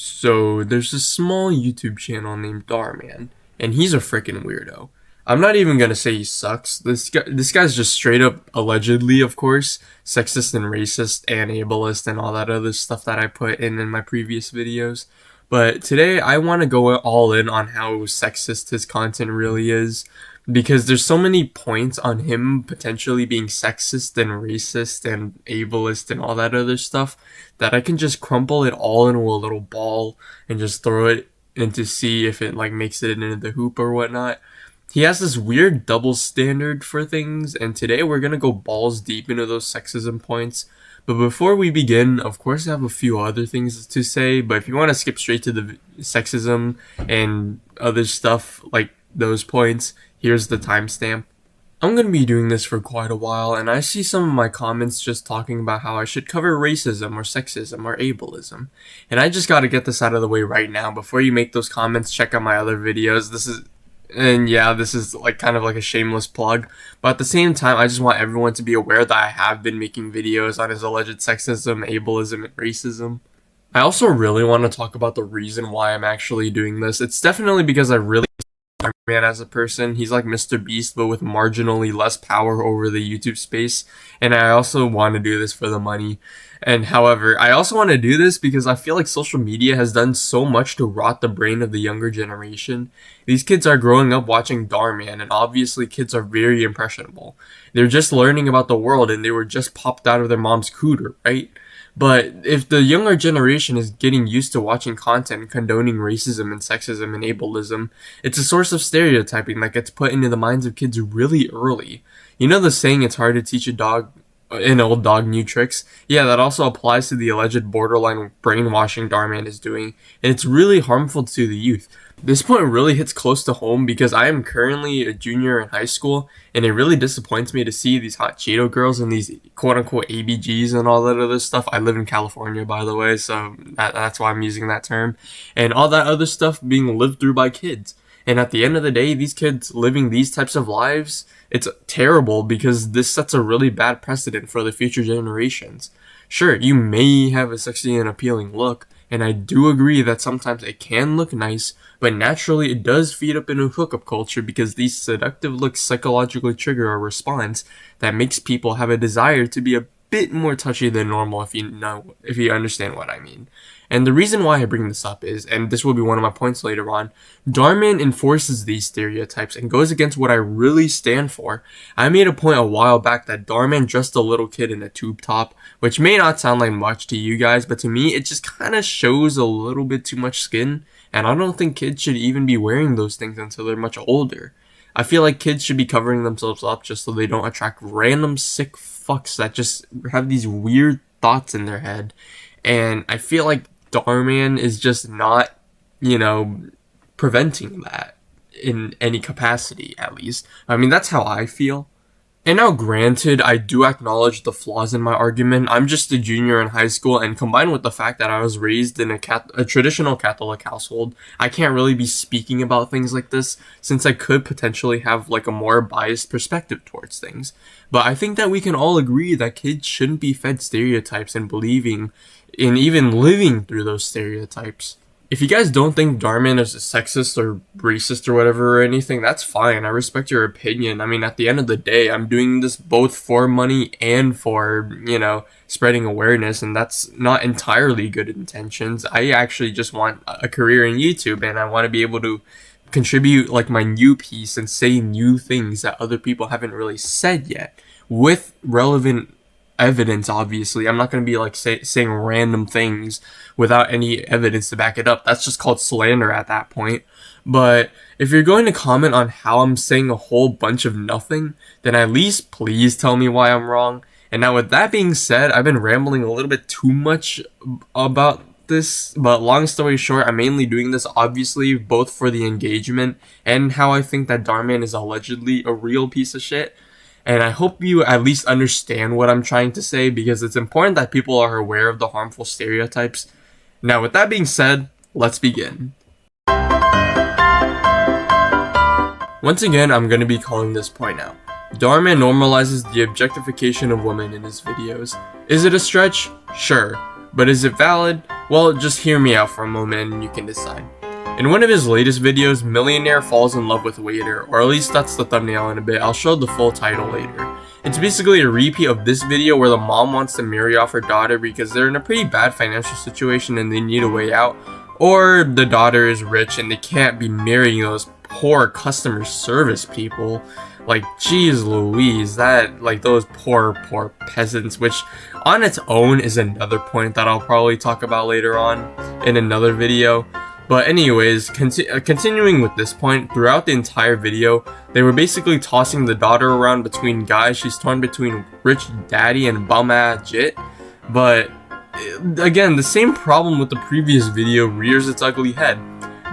So there's a small YouTube channel named Dhar Mann, and he's a freaking weirdo. I'm not even gonna say he sucks. This guy's just straight up, allegedly, of course, sexist and racist and ableist and all that other stuff that I put in my previous videos. But today I want to go all in on how sexist his content really is, because there's so many points on him potentially being sexist and racist and ableist and all that other stuff that I can just crumple it all into a little ball and just throw it in to see if it makes it into the hoop or whatnot. He has this weird double standard for things, and today we're gonna go balls deep into those sexism points. But before we begin, of course I have a few other things to say, but if you want to skip straight to the sexism and other stuff like those points, here's the timestamp. I'm going to be doing this for quite a while, and I see some of my comments just talking about how I should cover racism or sexism or ableism. And I just got to get this out of the way right now. Before you make those comments, check out my other videos. This is kind of like a shameless plug. But at the same time, I just want everyone to be aware that I have been making videos on his alleged sexism, ableism, and racism. I also really want to talk about the reason why I'm actually doing this. It's definitely because I really Dhar Mann as a person. He's like Mr. Beast, but with marginally less power over the YouTube space. And I also want to do this for the money. And however, I also want to do this because I feel like social media has done so much to rot the brain of the younger generation. These kids are growing up watching Dhar Mann, and obviously kids are very impressionable. They're just learning about the world, and they were just popped out of their mom's cooter, right? But if the younger generation is getting used to watching content condoning racism and sexism and ableism, it's a source of stereotyping that gets put into the minds of kids really early. You know the saying, it's hard to teach an old dog new tricks? Yeah, that also applies to the alleged borderline brainwashing Dhar Mann is doing, and it's really harmful to the youth. This point really hits close to home because I am currently a junior in high school, and it really disappoints me to see these hot Cheeto girls and these quote-unquote ABGs and all that other stuff. I live in California, by the way, so that's why I'm using that term. And all that other stuff being lived through by kids. And at the end of the day, these kids living these types of lives, it's terrible because this sets a really bad precedent for the future generations. Sure, you may have a sexy and appealing look, and I do agree that sometimes it can look nice, but naturally it does feed up into hookup culture because these seductive looks psychologically trigger a response that makes people have a desire to be a bit more touchy than normal, if you understand what I mean. And the reason why I bring this up is, and this will be one of my points later on, Dhar Mann enforces these stereotypes and goes against what I really stand for. I made a point a while back that Dhar Mann dressed a little kid in a tube top, which may not sound like much to you guys, but to me it just kind of shows a little bit too much skin, and I don't think kids should even be wearing those things until they're much older. I feel like kids should be covering themselves up just so they don't attract random sick fucks that just have these weird thoughts in their head. And I feel like Dhar Mann is just not, preventing that in any capacity, at least. I mean, that's how I feel. And now granted, I do acknowledge the flaws in my argument. I'm just a junior in high school, and combined with the fact that I was raised in a traditional Catholic household, I can't really be speaking about things like this since I could potentially have a more biased perspective towards things. But I think that we can all agree that kids shouldn't be fed stereotypes and believing in even living through those stereotypes. If you guys don't think Dhar Mann is a sexist or racist or whatever or anything, that's fine. I respect your opinion. I mean, at the end of the day, I'm doing this both for money and for, spreading awareness, and that's not entirely good intentions. I actually just want a career in YouTube, and I want to be able to contribute my new piece and say new things that other people haven't really said yet with relevant evidence. Obviously, I'm not going to be saying random things without any evidence to back it up. That's just called slander at that point. But if you're going to comment on how I'm saying a whole bunch of nothing, then at least please tell me why I'm wrong. And now with that being said, I've been rambling a little bit too much about this, but long story short, I'm mainly doing this obviously both for the engagement and how I think that Dhar Mann is allegedly a real piece of shit. And I hope you at least understand what I'm trying to say, because it's important that people are aware of the harmful stereotypes. Now, with that being said, let's begin. Once again, I'm going to be calling this point out. Dhar Mann normalizes the objectification of women in his videos. Is it a stretch? Sure. But is it valid? Well, just hear me out for a moment and you can decide. In one of his latest videos, Millionaire falls in love with waiter, or at least that's the thumbnail in a bit. I'll show the full title later. It's basically a repeat of this video where the mom wants to marry off her daughter because they're in a pretty bad financial situation and they need a way out, or the daughter is rich and they can't be marrying those poor customer service people. Like, geez Louise, that, like, those poor peasants, which on its own is another point that I'll probably talk about later on in another video. But anyways, continuing with this point, throughout the entire video, they were basically tossing the daughter around between guys. She's torn between rich daddy and bum-ass jit. But again, the same problem with the previous video rears its ugly head.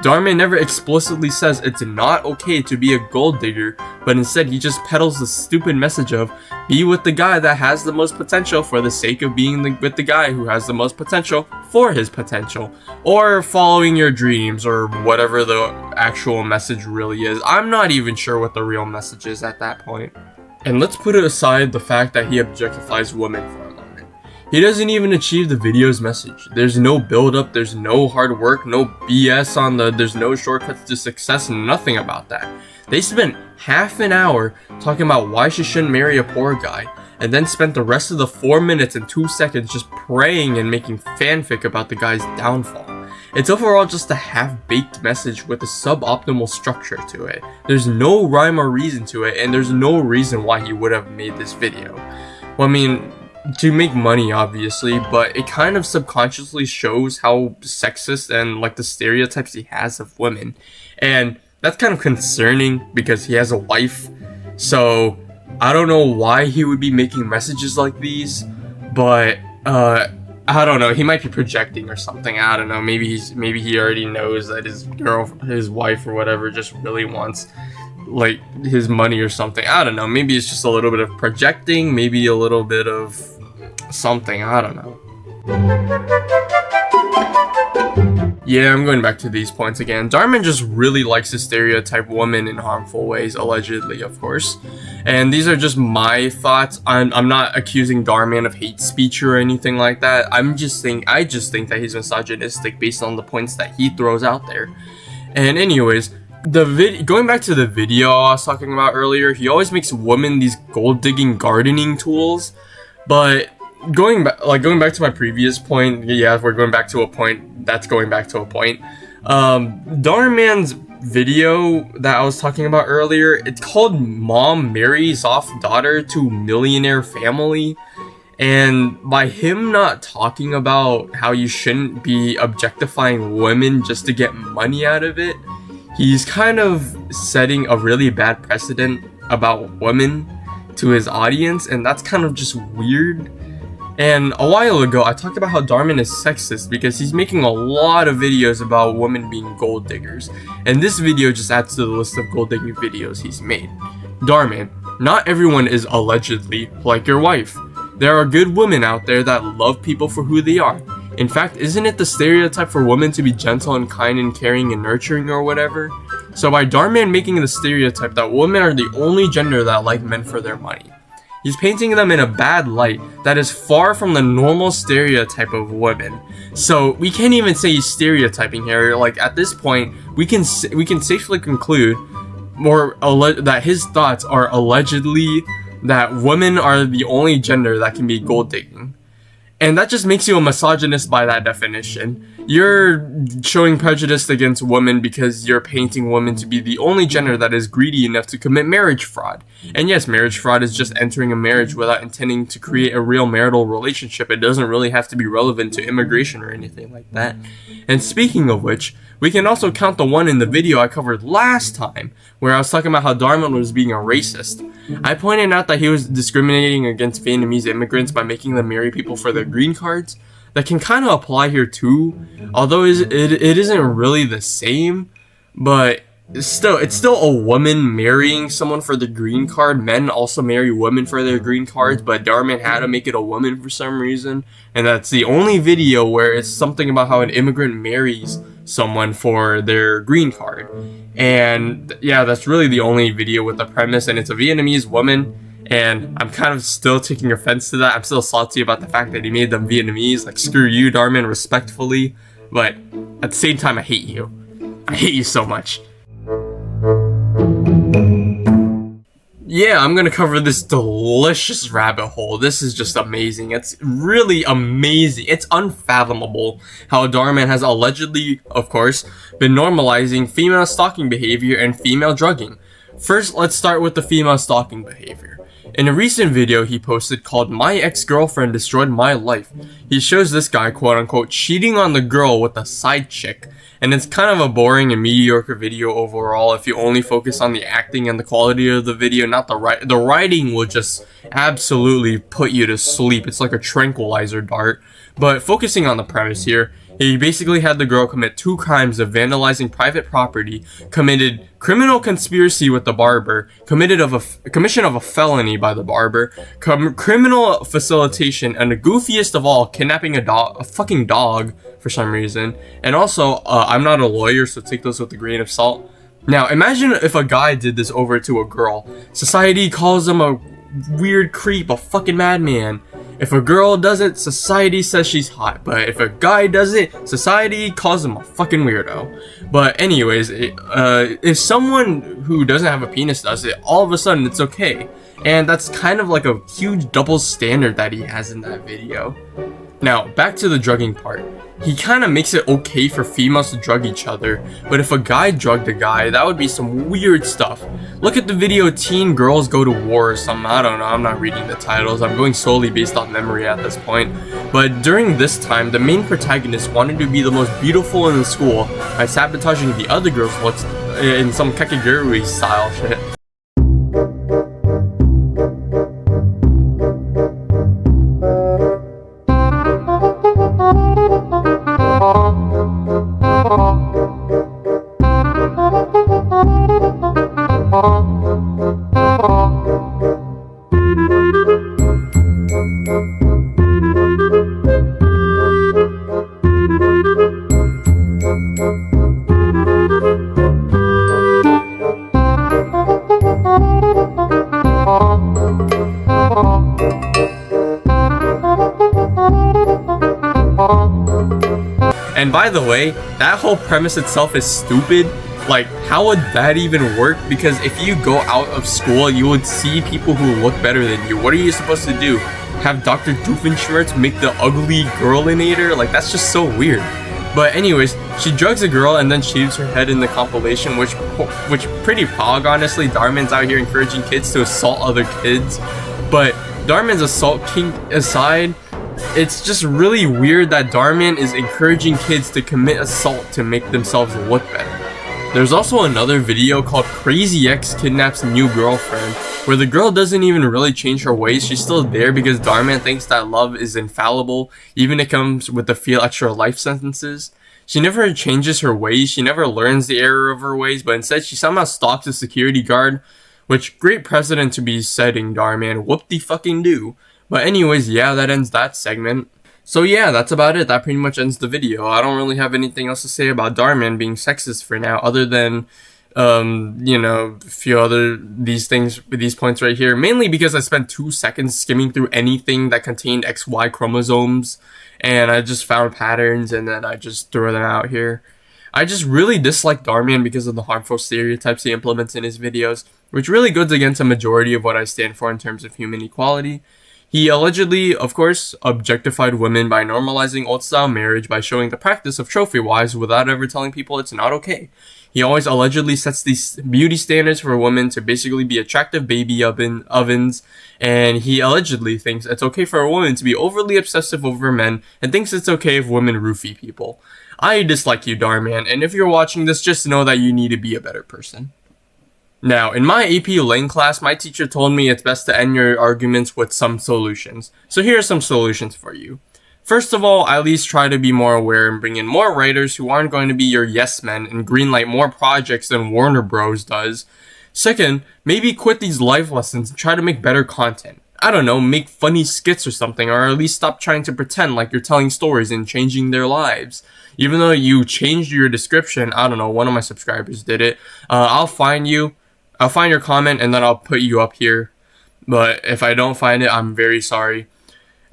Dhar Mann never explicitly says it's not okay to be a gold digger, but instead he just peddles the stupid message of be with the guy that has the most potential for the sake of being with the guy who has the most potential for his potential, or following your dreams, or whatever the actual message really is. I'm not even sure what the real message is at that point. And let's put aside the fact that he objectifies women for a moment. He doesn't even achieve the video's message. There's no build up, there's no hard work, no BS on there's no shortcuts to success, nothing about that. They spent half an hour talking about why she shouldn't marry a poor guy, and then spent the rest of the 4 minutes and 2 seconds just praying and making fanfic about the guy's downfall. It's overall just a half-baked message with a suboptimal structure to it. There's no rhyme or reason to it, and there's no reason why he would have made this video. Well, I mean, to make money obviously, but it kind of subconsciously shows how sexist and like the stereotypes he has of women, and that's kind of concerning because he has a wife. So I don't know why he would be making messages like these, but I don't know, he might be projecting or something. I don't know, maybe he already knows that his wife or whatever just really wants like his money or something. I don't know, maybe it's just a little bit of projecting, maybe a little bit of something, I don't know. Yeah, I'm going back to these points again. Dhar Mann just really likes to stereotype women in harmful ways, allegedly, of course. And these are just my thoughts. I'm not accusing Dhar Mann of hate speech or anything like that. I just think that he's misogynistic based on the points that he throws out there. And anyways, going back to the video I was talking about earlier, he always makes women these gold digging gardening tools. But going back to my previous point, yeah, we're going back to a point that's going back to a point. Dhar Mann's video that I was talking about earlier, it's called Mom Marries Off Daughter to Millionaire Family. And by him not talking about how you shouldn't be objectifying women just to get money out of it, he's kind of setting a really bad precedent about women to his audience, and that's kind of just weird. And a while ago, I talked about how Dhar Mann is sexist because he's making a lot of videos about women being gold diggers, and this video just adds to the list of gold digging videos he's made. Dhar Mann, not everyone is allegedly like your wife. There are good women out there that love people for who they are. In fact, isn't it the stereotype for women to be gentle and kind and caring and nurturing or whatever? So by Dhar Mann making the stereotype that women are the only gender that like men for their money, he's painting them in a bad light that is far from the normal stereotype of women. So we can't even say he's stereotyping here. Like, at this point, we can safely conclude that his thoughts are allegedly that women are the only gender that can be gold digging. And that just makes you a misogynist by that definition. You're showing prejudice against women because you're painting women to be the only gender that is greedy enough to commit marriage fraud. And yes, marriage fraud is just entering a marriage without intending to create a real marital relationship. It doesn't really have to be relevant to immigration or anything like that. And speaking of which, we can also count the one in the video I covered last time, where I was talking about how Dhar Mann was being a racist. I pointed out that he was discriminating against Vietnamese immigrants by making them marry people for their green cards. That can kind of apply here too, although it isn't really the same, but it's still a woman marrying someone for the green card. Men also marry women for their green cards, but Dhar Mann had to make it a woman for some reason, and that's the only video where it's something about how an immigrant marries someone for their green card. And yeah, that's really the only video with the premise, and it's a Vietnamese woman. And I'm kind of still taking offense to that. I'm still salty about the fact that he made them Vietnamese. Like, screw you, Dhar Mann, respectfully. But at the same time, I hate you. I hate you so much. Yeah, I'm gonna cover this delicious rabbit hole. This is just amazing. It's really amazing. It's unfathomable how Dhar Mann has allegedly, of course, been normalizing female stalking behavior and female drugging. First, let's start with the female stalking behavior. In a recent video he posted called "My Ex-Girlfriend Destroyed My Life," he shows this guy, quote unquote, cheating on the girl with a side chick. And it's kind of a boring and mediocre video overall if you only focus on the acting and the quality of the video, not the writing. The writing will just absolutely put you to sleep. It's like a tranquilizer dart. But focusing on the premise here, he basically had the girl commit 2 crimes of vandalizing private property, committed criminal conspiracy with the barber, commission of a felony by the barber, criminal facilitation, and the goofiest of all, kidnapping a fucking dog for some reason. And also, I'm not a lawyer, so take those with a grain of salt. Now, imagine if a guy did this over to a girl. Society calls him a weird creep, a fucking madman. If a girl does it, society says she's hot. But if a guy does it, society calls him a fucking weirdo. But anyways, if someone who doesn't have a penis does it, all of a sudden it's okay. And that's kind of like a huge double standard that he has in that video. Now, back to the drugging part. He kind of makes it okay for females to drug each other, but if a guy drugged a guy, that would be some weird stuff. Look at the video Teen Girls Go to War or something. I don't know, I'm not reading the titles. I'm going solely based on memory at this point. But during this time, the main protagonist wanted to be the most beautiful in the school by sabotaging the other girls' looks in some kakegurui style shit. And by the way, that whole premise itself is stupid. Like, how would that even work? Because if you go out of school, you would see people who look better than you. What are you supposed to do? Have Dr. Doofenshmirtz make the ugly girlinator? Like, that's just so weird. But anyways, she drugs a girl and then shaves her head in the compilation, which pretty pog, honestly. Dhar Mann's out here encouraging kids to assault other kids. But Dhar Mann's assault kink aside, it's just really weird that Dhar Mann is encouraging kids to commit assault to make themselves look better. There's also another video called Crazy Ex Kidnaps New Girlfriend, where the girl doesn't even really change her ways. She's still there because Dhar Mann thinks that love is infallible, even if it comes with a few extra life sentences. She never changes her ways, she never learns the error of her ways, but instead she somehow stalks a security guard, which great precedent to be setting, Dhar Mann, whoop-de-fucking-do. But anyways, yeah, that ends that segment. So yeah, that's about it. That pretty much ends the video. I don't really have anything else to say about Dhar Mann being sexist for now, other than, you know, a few other these points right here. Mainly because I spent 2 seconds skimming through anything that contained XY chromosomes, and I just found patterns, and then I just threw them out here. I just really dislike Dhar Mann because of the harmful stereotypes he implements in his videos, which really goes against a majority of what I stand for in terms of human equality. He allegedly, of course, objectified women by normalizing old-style marriage by showing the practice of trophy wives without ever telling people it's not okay. He always allegedly sets these beauty standards for women to basically be attractive baby ovens, and he allegedly thinks it's okay for a woman to be overly obsessive over men and thinks it's okay if women roofie people. I dislike you, Dhar Mann, and if you're watching this, just know that you need to be a better person. Now, in my AP Lane class, my teacher told me it's best to end your arguments with some solutions. So here are some solutions for you. First of all, at least try to be more aware and bring in more writers who aren't going to be your yes men and greenlight more projects than Warner Bros. Does. Second, maybe quit these life lessons and try to make better content. I don't know, make funny skits or something, or at least stop trying to pretend like you're telling stories and changing their lives. Even though you changed your description, I don't know, one of my subscribers did it. I'll find your comment and then I'll put you up here. but if I don't find it, I'm very sorry.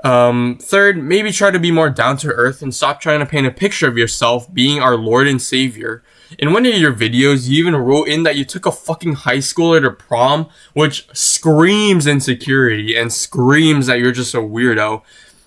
Third, maybe try to be more down to earth and stop trying to paint a picture of yourself being our Lord and Savior. In one of your videos, you even wrote in that you took a fucking high schooler to prom, which screams insecurity and screams that you're just a weirdo.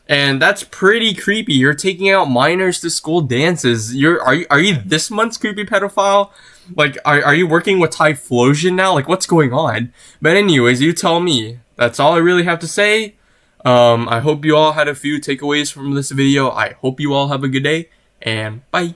And that's pretty creepy. You're taking out minors to school dances. Are you this month's creepy pedophile? Like, are you working with Typhlosion now? Like, what's going on? But anyways, you tell me. That's all I really have to say. I hope you all had a few takeaways from this video. I hope you all have a good day, and bye.